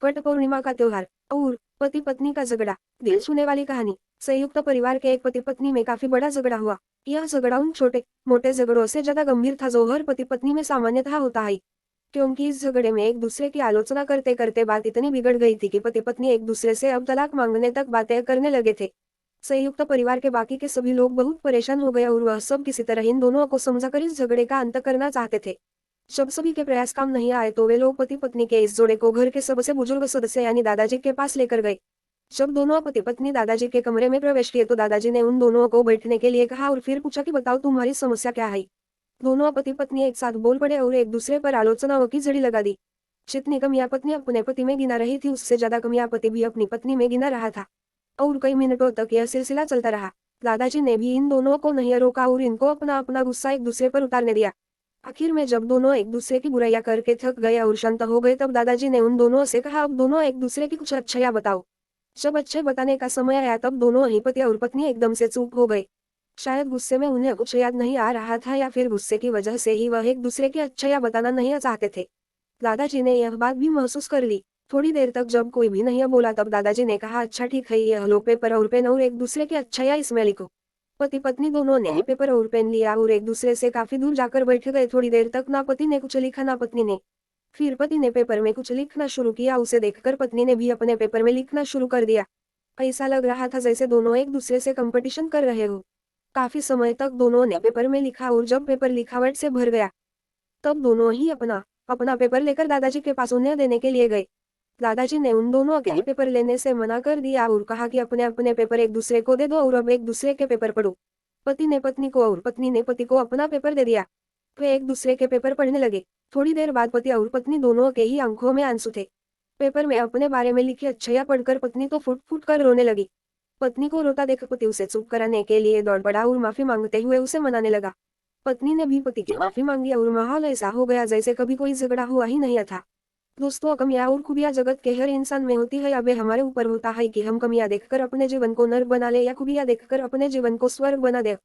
What पूर्णिमा का त्योहार और पति पत्नी का झगड़ा। दिल छूने वाली कहानी। संयुक्त परिवार के एक पति पत्नी में काफी बड़ा झगड़ा हुआ। यह झगड़ा उन छोटे मोटे झगड़ों से ज्यादा गंभीर था जो हर पति पत्नी में सामान्यतः होता है, क्योंकि इस झगड़े में एक दूसरे की आलोचना करते करते बात इतनी बिगड़ गई थी कि पति पत्नी एक दूसरे से अब तलाक मांगने तक बातें करने लगे थे। संयुक्त परिवार के बाकी के सभी लोग बहुत परेशान हो गए और वह सब किसी तरह इन दोनों को समझाकर इस झगड़े का अंत करना चाहते थे। जब सभी के प्रयास काम नहीं आए तो वे लोग पति पत्नी के इस जोड़े को घर के सबसे बुजुर्ग सदस्य यानी दादाजी के पास लेकर गए। जब दोनों पति पत्नी दादाजी के कमरे में प्रवेश किए तो दादाजी ने उन दोनों को बैठने के लिए कहा और फिर पूछा कि बताओ तुम्हारी समस्या क्या है। दोनों पति पत्नी एक साथ बोल पड़े और एक दूसरे पर आलोचनाओं की झड़ी लगा दी। जितनी कमियां पत्नी अपने पति में गिना रही थी उससे ज्यादा कमियां पति भी अपनी पत्नी में गिना रहा था। और कई मिनटों तक यह सिलसिला चलता रहा। दादाजी ने भी इन दोनों को नहीं रोका और इनको अपना अपना गुस्सा एक दूसरे पर उतारने दिया। आखिर में जब दोनों एक दूसरे की बुराइयां करके थक गए और शांत हो गए तब दादाजी ने उन दोनों से कहा अब दोनों एक दूसरे की कुछ अच्छाइयां बताओ। जब अच्छे बताने का समय आया तब दोनों ही पति और पत्नी एकदम से चुप हो गए। शायद गुस्से में उन्हें कुछ याद नहीं आ रहा था या फिर गुस्से की वजह से ही वह एक दूसरे की अच्छाइयां बताना नहीं चाहते थे। दादाजी ने यह बात भी महसूस कर ली। थोड़ी देर तक जब कोई भी नहीं बोला तब दादाजी ने कहा अच्छा ठीक है यह लो पेपर और पेन और एक दूसरे की अच्छाइयां इसमें लिखो। पति पत्नी दोनों ने पेपर और पेन लिया और एक दूसरे से काफी दूर जाकर बैठ गए। थोड़ी देर तक ना पति ने कुछ लिखा ना पत्नी ने। फिर पति ने पेपर में कुछ लिखना शुरू किया। उसे देखकर पत्नी ने भी अपने पेपर में लिखना शुरू कर दिया। ऐसा लग रहा था जैसे दोनों एक दूसरे से कंपटीशन कर रहे हो। काफी समय तक दोनों ने पेपर में लिखा और जब पेपर लिखावट से भर गया तब दोनों ही अपना अपना पेपर लेकर दादाजी के पास उन्हें देने के लिए गए। दादाजी ने उन दोनों के पेपर लेने से मना कर दिया और कहा कि अपने अपने पेपर एक दूसरे को दे दो और अब एक दूसरे के पेपर पढ़ो। पति ने पत्नी को और पत्नी ने पति को अपना पेपर दे दिया। वे एक दूसरे के पेपर पढ़ने लगे। थोड़ी देर बाद पति और पत्नी दोनों के ही आंखों में आंसू थे। पेपर में अपने बारे में लिखी अच्छाइयां पढ़कर पत्नी तो फुट फुट कर रोने लगी। पत्नी को रोता देख पति उसे चुप कराने के लिए दौड़ पड़ा और माफी मांगते हुए उसे मनाने लगा। पत्नी ने भी पति की माफी मांगी और माहौल ऐसा हो गया जैसे कभी कोई झगड़ा हुआ ही नहीं था। दोस्तों कमियां और खूबियां जगत के हर इंसान में होती है। अब हमारे ऊपर होता है कि हम कमियां देखकर अपने जीवन को नर्क बना ले या खूबियां देखकर अपने जीवन को स्वर्ग बना दे।